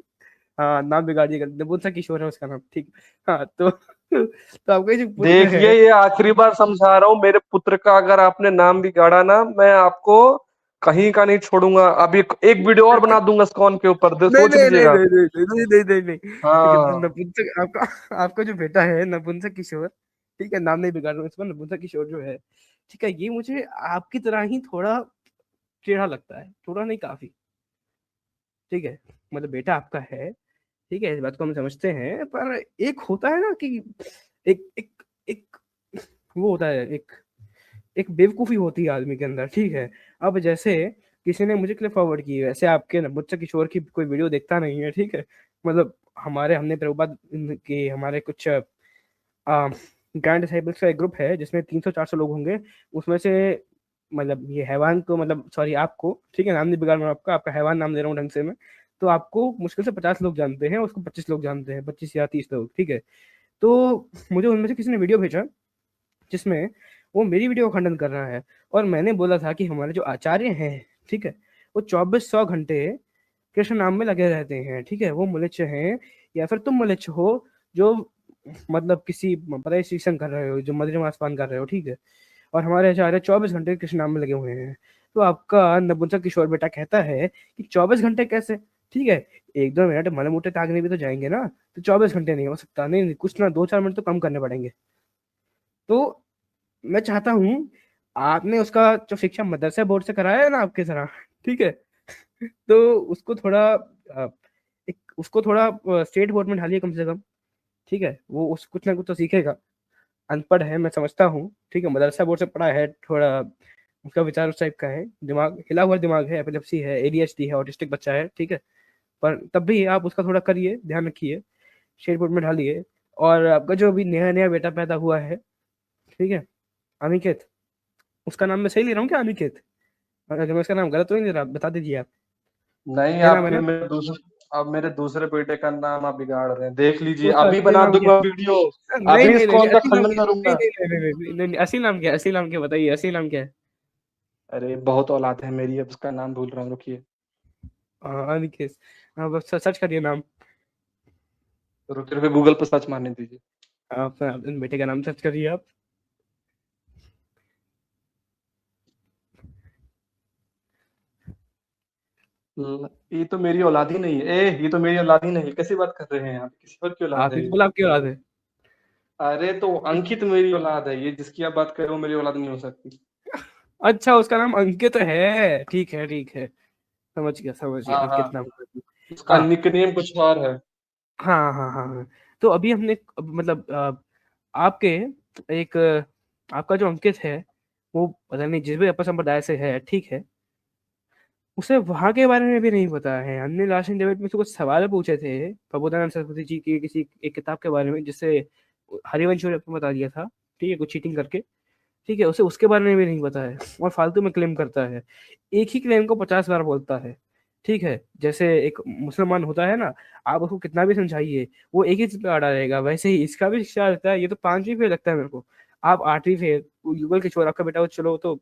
Speaker 1: हाँ, नाम बिगाड़िएगा, नपुंसक किशोर है उसका नाम, ठीक। हाँ तो तो आपका ये जो पुत्र है।
Speaker 2: देखिए ये आखिरी बार समझा रहा हूँ, मेरे पुत्र का अगर आपने नाम बिगाड़ा ना, मैं आपको कहीं का नहीं छोड़ूंगा, अभी एक वीडियो और बना दूंगा स्कॉन के ऊपर,
Speaker 1: नहीं
Speaker 2: सोच
Speaker 1: नहीं नहीं
Speaker 2: लीजिएगा।
Speaker 1: नहीं नहीं नहीं नहीं नहीं नहीं, लेकिन
Speaker 2: हाँ
Speaker 1: नपुंसक आपका, आपका जो बेटा है नपुंसक किशोर, ठीक है, नाम नहीं बिगाड़ रहा हूँ इसका, नपुंसक किशोर जो है, ठीक है, ये मुझे आपकी तरह ही थोड़ा टेढ़ा लगता है, थोड़ा नहीं काफी, ठीक है। मतलब बेटा आपका है, ठीक है, इस बात को हम समझते हैं, पर एक होता है ना कि एक एक एक वो होता है, एक एक बेवकूफी होती है आदमी के अंदर, ठीक है। अब जैसे किसी ने मुझे क्लिप फॉरवर्ड की है, वैसे आपके नपुंसक किशोर की कोई वीडियो देखता नहीं है, ठीक है। मतलब हमने प्रभुपाद के हमारे कुछ ग्रैंड डिसाइबल्स का एक ग्रुप है जिसमें 300-400 लोग होंगे, उसमें से मतलब ये हैवान को, मतलब सॉरी आपको, ठीक है, नाम नहीं बिगाड़ रहा हूँ आपका, आपका हैवान नाम दे रहा हूँ ढंग से मैं। तो आपको मुश्किल से 50 लोग जानते हैं, उसको 25 लोग जानते हैं, 25 या 30 लोग, ठीक है। तो मुझे उनमें से किसी ने वीडियो भेजा जिसमें वो मेरी वीडियो का खंडन कर रहा है, और मैंने बोला था कि हमारे जो आचार्य हैं, ठीक है, वो 2400 घंटे कृष्ण नाम में लगे रहते हैं, ठीक है, वो मलेच्छ हैं, या फिर तुम मलेच्छ हो, जो मतलब किसी परेशान कर रहे हो, जो मधुरमास पान कर रहे हो, ठीक है। और हमारे आचार्य 24 घंटे कृष्ण नाम में लगे हुए हैं। तो आपका नपुंसक किशोर बेटा कहता है कि 24 घंटे कैसे, ठीक है, 1-2 मिनट मले मुट्ठे ताकने भी तो जाएंगे ना, तो 24 घंटे नहीं हो सकता, नहीं नहीं, कुछ ना 2-4 मिनट तो कम करने पड़ेंगे। तो मैं चाहता हूँ, आपने उसका जो शिक्षा मदरसा बोर्ड से कराया है ना आपके तरह, ठीक है, तो उसको थोड़ा उसको थोड़ा स्टेट बोर्ड में ढालिए कम से कम, ठीक है, वो उस कुछ ना कुछ तो सीखेगा। अनपढ़ है मैं समझता हूँ, ठीक है, मदरसा बोर्ड से पढ़ा है थोड़ा, उसका विचार उस टाइप का है, दिमाग हिला हुआ दिमाग है, एपिलेप्सी है, एडीएचडी है, ऑटिस्टिक बच्चा है, ठीक है। पर तब भी आप उसका थोड़ा करिए, ध्यान रखिए, स्टेट बोर्ड में ढालिए। और आपका जो अभी नया नया बेटा पैदा हुआ है, ठीक है, अनिकेत, उसका नाम मैं सही ले रहा हूँ क्या, अनिकेत? अगर मैं उसका नाम गलत तो नहीं ले रहा, बता दीजिए आप।
Speaker 2: नहीं,
Speaker 1: सही
Speaker 2: आप
Speaker 1: नाम है
Speaker 2: फिर
Speaker 1: ना?
Speaker 2: मेरे दूसरे बेटे का नाम आप बिगाड़ रहे हैं, देख लीजिए,
Speaker 1: उसका
Speaker 2: अभी
Speaker 1: असली
Speaker 2: बना
Speaker 1: नाम क्या
Speaker 2: दूंगा वीडियो,
Speaker 1: है? नहीं
Speaker 2: अभी
Speaker 1: नहीं
Speaker 2: इस
Speaker 1: नहीं नहीं,
Speaker 2: कौन का
Speaker 1: असली नाम
Speaker 2: खंडन
Speaker 1: क्या, नहीं
Speaker 2: करूंगा।
Speaker 1: नहीं नहीं नहीं नहीं नहीं नहीं, असली नाम क्या है? असली नाम क्या, बताइए, असली नाम क्या है?
Speaker 2: अरे बहुत औलाद है मेरी, अब उसका नाम भूल रहा हूँ, रुकिए।
Speaker 1: हाँ, अनिकेत। हाँ, बस सर्च करिए नाम।
Speaker 2: रुकिए रुकिए, गूगल पर सर्च मारने दीजिए।
Speaker 1: आप अपने बेटे का नाम सर्च करिए आप।
Speaker 2: ये तो मेरी औलाद ही नहीं है, ये तो मेरी औलाद ही नहीं है, कैसी बात कर रहे हैं आप, किसी और की औलाद
Speaker 1: आप ही
Speaker 2: है
Speaker 1: तो
Speaker 2: ये।
Speaker 1: बोला आपकी औलाद है।
Speaker 2: अरे तो अंकित मेरी औलाद है, ये जिसकी आप बात कर रहे हो मेरी औलाद नहीं हो सकती।
Speaker 1: अच्छा, उसका नाम अंकित है, ठीक है ठीक है, समझ गया,
Speaker 2: हाँ हाँ,
Speaker 1: अंकित नाम का।
Speaker 2: उसका
Speaker 1: हाँ
Speaker 2: निकनेम कुछ और है।
Speaker 1: हाँ हाँ हाँ हाँ। तो अभी हमने मतलब आपके एक आपका जो अंकित है, वो पता नहीं जिस भी अपसंप्रदाय से है, ठीक है, उसे वहां के बारे में भी नहीं पता है। हमने लास्ट इन डिबेट में से कुछ सवाल पूछे थे प्रबोधानंद सरस्वती जी की किसी एक किताब के बारे में, जिससे हरिवंश ने आपको बता दिया था, ठीक है, कुछ चीटिंग करके, ठीक है, उसे उसके बारे में भी नहीं पता है और फालतू में क्लेम करता है, एक ही क्लेम को 50 बार बोलता है। ठीक है, जैसे एक मुसलमान होता है ना, आप उसको कितना भी समझाइए वो एक ही चीज पे अड़ा रहेगा, वैसे ही इसका भी शिक्षा रहता है। ये तो 5वीं फेल लगता है मेरे को, आप 8वीं फेल। वो युगल किशोर आपका बेटा, वो चलो तो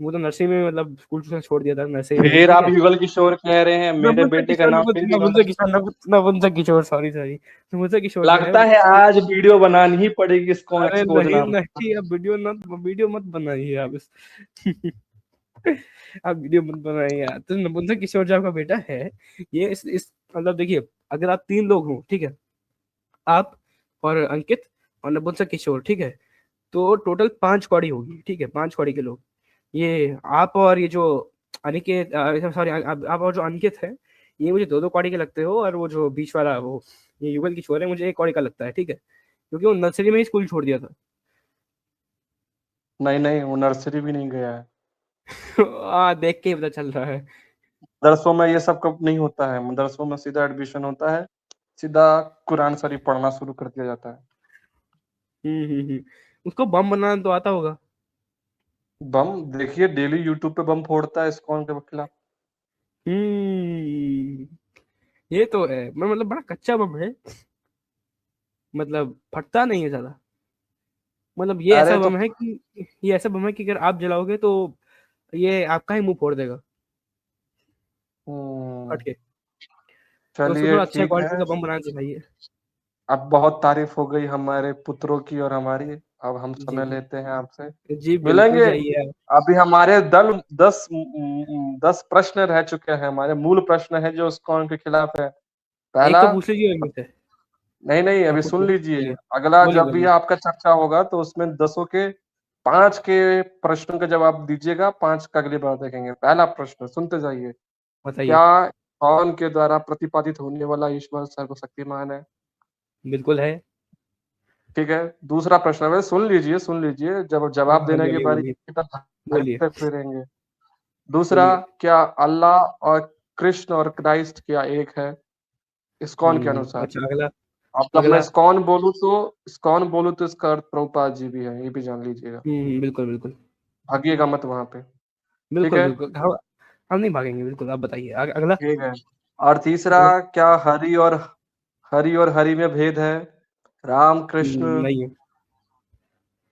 Speaker 1: वो तो नर्सरी में मतलब स्कूल ट्यूशन छोड़ दिया था नर्सरी में ही,
Speaker 2: फिर
Speaker 1: ठीक
Speaker 2: आप
Speaker 1: है।
Speaker 2: युगल किशोर कह रहे हैं, मेरे
Speaker 1: नपुंसक
Speaker 2: बेटे का
Speaker 1: किशोर,
Speaker 2: नाम फिर युगल।
Speaker 1: नपुंसक किशोर, नपुंसक किशोर, सॉरी सॉरी, नपुंसक किशोर जो है
Speaker 2: लगता
Speaker 1: वो।
Speaker 2: है आज वीडियो बनानी ही पड़ेगी इसको
Speaker 1: अरे
Speaker 2: एक्सपोज
Speaker 1: नहीं
Speaker 2: नाम का।
Speaker 1: नहीं, अब वीडियो मत बनाइए आप इस आप वीडियो मत बनाइए यार। तो नपुंसक किशोर जो आपका बेटा है, ये इस मतलब देखिए, अगर आप 3 लोग हो, ठीक है, आप और अंकित और नपुंसक किशोर, ठीक है, तो टोटल 5 कौड़ी होगी, ठीक है, 5 कौड़ी के लोग। ये आप और ये जो अनिकेत, सॉरी, आप और जो अंकित है, ये मुझे 2-2 कौड़ी के लगते हो, और वो जो बीच वाला वो ये युगल किशोर है, मुझे 1 कौड़ी का लगता है, ठीक है, क्योंकि वो नर्सरी में ही स्कूल छोड़ दिया था।
Speaker 2: नहीं नहीं, वो नर्सरी भी नहीं गया है।
Speaker 1: देख के ही पता चल रहा है।
Speaker 2: मदरसों में ये सब कब नहीं होता है, मदरसों में सीधा एडमिशन होता है, सीधा कुरान शरीफ पढ़ना शुरू कर दिया जाता है।
Speaker 1: उसको बम बनाना तो आता होगा।
Speaker 2: बम देखिए, डेली यूट्यूब पे बम फोड़ता है इस्कॉन के खिलाफ।
Speaker 1: हम्म ये तो है, मैं मतलब बड़ा कच्चा बम है, मतलब फटता नहीं है ज्यादा। मतलब
Speaker 2: अरे तो
Speaker 1: ये ऐसा बम है कि अगर आप जलाओगे तो ये आपका ही मुंह फोड़ देगा,
Speaker 2: हम्म,
Speaker 1: फट के। तो उसको
Speaker 2: चलिए
Speaker 1: थोड़ा अच्छा
Speaker 2: ठीक
Speaker 1: क्वालिटी
Speaker 2: है।
Speaker 1: का बम बनाना चाहिए।
Speaker 2: अब बहुत तारीफ हो गई हमारे पुत्रों की और हमारी। अब हम
Speaker 1: जी
Speaker 2: समय लेते हैं आपसे।
Speaker 1: जी, बिल्कुल
Speaker 2: मिलेंगे।
Speaker 1: जाइए आप।
Speaker 2: अभी हमारे दल 10 प्रश्न रह चुके हैं, हमारे मूल प्रश्न है जो इस्कॉन के खिलाफ है।
Speaker 1: एक
Speaker 2: पहला,
Speaker 1: तो पूछ लीजिए मुझसे।
Speaker 2: नहीं नहीं,
Speaker 1: आप
Speaker 2: अभी सुन
Speaker 1: पूछिए,
Speaker 2: लीजिए।
Speaker 1: बोलिए
Speaker 2: अगला
Speaker 1: बोलिए
Speaker 2: जब भी
Speaker 1: बोलिए।
Speaker 2: आपका चर्चा होगा तो उसमें 10 के 5 के प्रश्नों का जवाब दीजिएगा, 5 का अगली बार देखेंगे। पहला प्रश्न सुनते जाइए।
Speaker 1: बताइए।
Speaker 2: क्या कौन के द्वारा प्रतिपादित होने वाला ईश्वर सर्वशक्तिमान है?
Speaker 1: बिल्कुल है।
Speaker 2: ठीक है। दूसरा प्रश्न है, सुन लीजिए, जब
Speaker 1: हाँ
Speaker 2: जवाब
Speaker 1: हाँ,
Speaker 2: देने के
Speaker 1: बोलिए
Speaker 2: बारी
Speaker 1: बोलिए
Speaker 2: की तरफ ध्यान
Speaker 1: बोलिए
Speaker 2: से फिरेंगे। दूसरा,
Speaker 1: बोलिए।
Speaker 2: क्या अल्लाह और कृष्ण और क्राइस्ट क्या एक है इस्कॉन के अनुसार?
Speaker 1: अच्छा, अगला।
Speaker 2: अब जब मैं
Speaker 1: अगला।
Speaker 2: इस्कॉन बोलूं तो इसका अर्थ प्रभुपाद जी भी है, ये भी जान लीजिएगा।
Speaker 1: बिल्कुल बिल्कुल।
Speaker 2: भागिएगा मत वहां पे। ठीक
Speaker 1: बिल्कुल
Speaker 2: है।
Speaker 1: बिल्कुल, हम नहीं भागेंगे, बिल्कुल, आप बताइए अगला।
Speaker 2: ठीक है। और तीसरा,
Speaker 1: अगला।
Speaker 2: क्या हरि और हरि में भेद है? राम कृष्ण।
Speaker 1: नहीं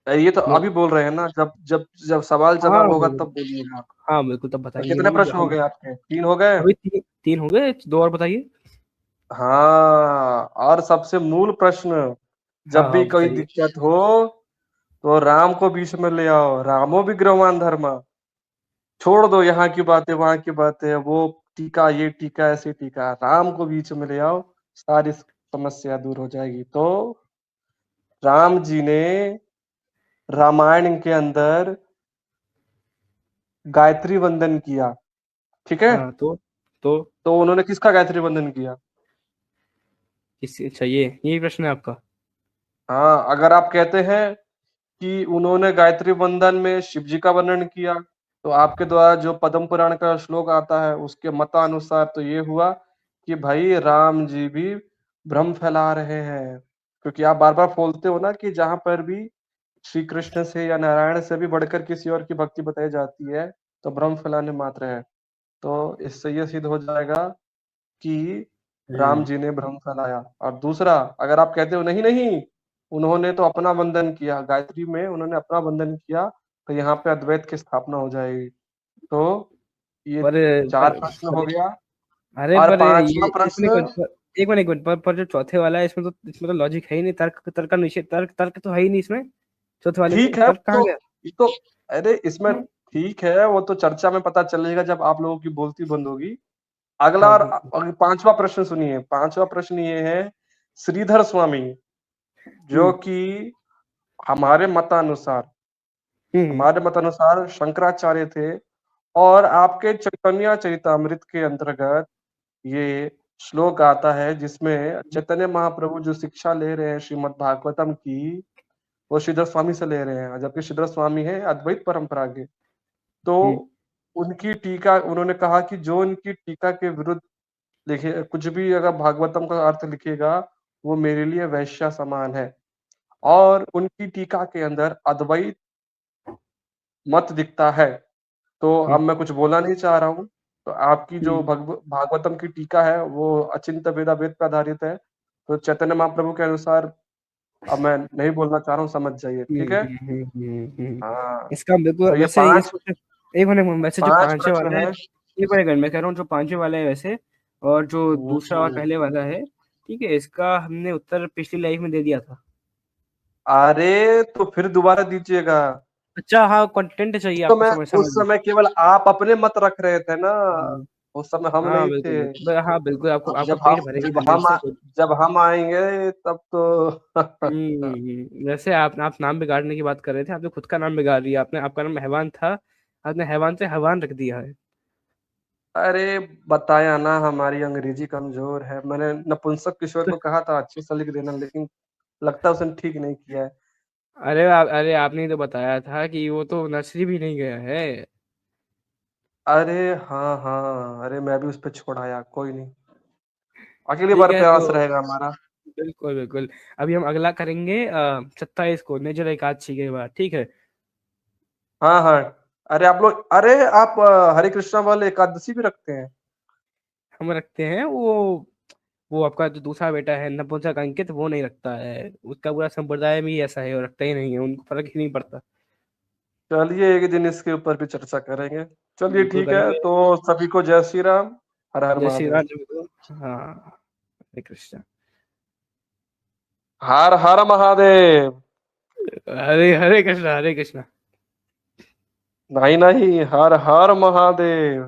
Speaker 1: है।
Speaker 2: ये तो
Speaker 1: नो।
Speaker 2: अभी बोल रहे हैं ना, जब जब जब सवाल
Speaker 1: हाँ
Speaker 2: जवाब होगा
Speaker 1: बोलो।
Speaker 2: तब बोलिएगा आप।
Speaker 1: हाँ बिल्कुल, तब
Speaker 2: तो
Speaker 1: बताएंगे
Speaker 2: कितने
Speaker 1: हम
Speaker 2: प्रश्न हो
Speaker 1: हम
Speaker 2: गए आपके? 3 हो गए।
Speaker 1: अभी तीन हो गए, 2 और बताइए।
Speaker 2: हाँ, और सबसे मूल प्रश्न,
Speaker 1: हाँ
Speaker 2: जब भी
Speaker 1: हाँ,
Speaker 2: कोई
Speaker 1: बताइए।
Speaker 2: दिक्कत हो तो राम को बीच में ले आओ। रामो विग्रहवान धर्मा। छोड़ दो यहाँ की बातें वहां की बातें, वो टीका ये टीका ऐसे टीका, राम को बीच में ले आओ, सारी समस्या दूर हो जाएगी। तो राम जी ने रामायण के अंदर गायत्री वंदन किया। ठीक है।
Speaker 1: हाँ तो
Speaker 2: तो उन्होंने किसका गायत्री वंदन किया?
Speaker 1: चाहिए यही प्रश्न है आपका।
Speaker 2: हाँ, अगर आप कहते हैं कि उन्होंने गायत्री वंदन में शिव जी का वर्णन किया, तो आपके द्वारा जो पद्म पुराण का श्लोक आता है उसके मतानुसार तो ये हुआ कि भाई राम जी भी भ्रम फैला रहे हैं। क्योंकि आप बार बार बोलते हो ना कि जहां पर भी श्री कृष्ण से या नारायण से भी बढ़कर किसी और की भक्ति बताई जाती है तो भ्रम फैलाने मात्र है। तो इससे ये सिद्ध हो जाएगा कि राम
Speaker 1: हम्म
Speaker 2: जी ने भ्रम फैलाया। और दूसरा, अगर आप कहते हो नहीं नहीं, उन्होंने तो अपना वंदन किया, गायत्री में उन्होंने अपना वंदन किया, तो यहाँ पे अद्वैत की स्थापना हो जाएगी। तो ये
Speaker 1: पर
Speaker 2: 4
Speaker 1: पर,
Speaker 2: प्रश्न हो
Speaker 1: पर
Speaker 2: गया।
Speaker 1: अरे
Speaker 2: और
Speaker 1: पर
Speaker 2: पांचवा
Speaker 1: ये इसमें
Speaker 2: प्रश्न,
Speaker 1: एक मिनट, एक मिनट, पर जो चौथे वाला है, इसमें तो लॉजिक है ही नहीं, तर्क का निषेध, तर्क तर्क तो है ही नहीं इसमें, चौथे वाले में
Speaker 2: ठीक है
Speaker 1: तर्क कहाँ
Speaker 2: तो
Speaker 1: गया।
Speaker 2: ये तो, अरे इसमें ठीक है, वो तो चर्चा में पता चलेगा जब आप लोगों की बोलती बंद होगी। अगला
Speaker 1: हाँ
Speaker 2: और
Speaker 1: बिल्कुल।
Speaker 2: 5वां प्रश्न सुनिए। 5वां प्रश्न ये है, श्रीधर स्वामी, जो
Speaker 1: हम्म
Speaker 2: कि हमारे मतानुसार
Speaker 1: हम्म
Speaker 2: हमारे मतानुसार शंकराचार्य थे। और आपके चैतन्य चरितामृत के अंतर्गत ये श्लोक आता है जिसमें चैतन्य महाप्रभु जो शिक्षा ले रहे हैं श्रीमद् भागवतम की, वो श्रीधर स्वामी से ले रहे हैं, जबकि श्रीधर स्वामी है अद्वैत परंपरा के। तो
Speaker 1: हम्म
Speaker 2: उनकी टीका, उन्होंने कहा कि जो उनकी टीका के विरुद्ध लिखे कुछ भी अगर भागवतम का अर्थ लिखेगा वो मेरे लिए वैश्या समान है। और उनकी टीका के अंदर अद्वैत मत दिखता है। तो अब मैं कुछ बोलना नहीं चाह रहा हूँ। तो आपकी जो
Speaker 1: हम्म,
Speaker 2: भागवतम की टीका है वो अचिंत्य वेदावेद पे आधारित है। तो चैतन्य महाप्रभु के अनुसार अब मैं नहीं बोलना चाह रहा हूँ, समझ जाइए, ठीक है? हाँ,
Speaker 1: इसका बिल्कुल
Speaker 2: तो ये
Speaker 1: वैसे ये
Speaker 2: 5
Speaker 1: सोचे, एक मिनट, वैसे जो
Speaker 2: 5
Speaker 1: पांचवे
Speaker 2: प्रश्न
Speaker 1: वाला है,
Speaker 2: हैं।
Speaker 1: ये पढ़ेगा, मैं कह रहा हूँ जो पांचवे वाला है वैसे, और जो दूसरा और
Speaker 2: हुँ।
Speaker 1: पहले वाला है, ठीक है, इसका हमने उत्तर पिछली लाइफ में दे दिया था।
Speaker 2: अरे! तो फिर दोबारा दीजिएगा।
Speaker 1: अच्छा हाँ, कंटेंट चाहिए आपको, समझ
Speaker 2: उस
Speaker 1: समझ गया।
Speaker 2: समय केवल आप अपने मत रख रहे थे ना,
Speaker 1: हम्म,
Speaker 2: उस समय हम
Speaker 1: हाँ
Speaker 2: नहीं
Speaker 1: बिल्कुल
Speaker 2: थे।
Speaker 1: बिल्कुल, हाँ बिल्कुल, आपको
Speaker 2: अब
Speaker 1: आपका पेट भरेगा कंटेंट से कुछ।
Speaker 2: जब हम आएँगे तब तो
Speaker 1: वैसे आप नाम बिगाड़ने की बात कर रहे थे, आपने खुद का नाम बिगाड़ दिया, आपने, आपका नाम हैवान था, आपने हैवान से हैवान रख दिया है।
Speaker 2: अरे! बताया ना हमारी अंग्रेज़ी कमज़ोर है। मैंने नपुंसक किशोर को कहा था अच्छे से लिख देना, लेकिन लगता है उसने ठीक नहीं किया है।
Speaker 1: अरे आपने ही तो बताया था कि वो तो नर्सरी भी नहीं गया है।
Speaker 2: अरे! हाँ, हाँ। अरे! मैं भी उस पे छोड़ आया, कोई नहीं। अगली
Speaker 1: ठीक
Speaker 2: बार
Speaker 1: है तो
Speaker 2: प्रयास रहेगा हमारा।
Speaker 1: बिल्कुल बिल्कुल, अभी हम अगला करेंगे 27 को निर्जला एकादशी के बाद, ठीक है।
Speaker 2: हाँ, हाँ। अरे! आप हरे कृष्णा वाले एकादशी भी रखते हैं?
Speaker 1: हम रखते हैं वो आपका जो दूसरा बेटा है नपुंसक अंकित, वो नहीं रखता है, उसका पूरा संप्रदाय भी ऐसा है, वो रखता ही नहीं है, उनको फर्क ही नहीं पड़ता।
Speaker 2: चलिए एक दिन इसके ऊपर भी चर्चा करेंगे। चलिए
Speaker 1: बिल्कुल
Speaker 2: ठीक है,
Speaker 1: करेंगे।
Speaker 2: तो सभी को जय श्री राम, हर हर
Speaker 1: जय श्री राम
Speaker 2: महादेव।
Speaker 1: जी को। हाँ, हरे कृष्ण।
Speaker 2: हर हर महादेव।
Speaker 1: हरे हरे कृष्ण, हरे कृष्ण।
Speaker 2: नहीं, नहीं, हर हर महादेव।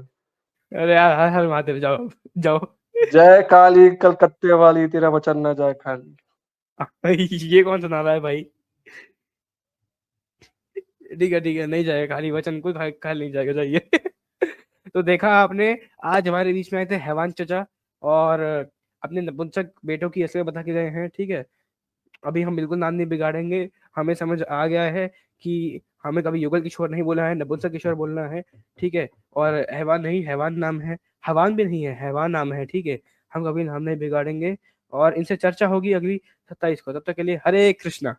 Speaker 1: अरे यार, हर हर महादेव, जाओ जाओ।
Speaker 2: जय काली कलकत्ते वाली तेरा वचन न जाए खाली।
Speaker 1: ये कौन सुना रहा है भाई? ठीक है, नहीं जाएगा खाली वचन, कोई खा नहीं जाएगा, जाइए। तो देखा आपने, आज हमारे बीच में आए थे हैवान चचा, और अपने नपुंसक बेटों की असलियत बता के गए हैं, ठीक है। अभी हम बिल्कुल नाम नहीं बिगाड़ेंगे, हमें समझ आ गया है कि हमें कभी युगल किशोर नहीं बोलना है, नपुंसक किशोर बोलना है, ठीक है। और हैवान नहीं, हैवान नाम है, हवान भी नहीं है, हैवान नाम है, ठीक है। हम कभी नाम नहीं बिगाड़ेंगे, और इनसे चर्चा होगी अगली 27 को, तब तक के लिए हरे कृष्णा।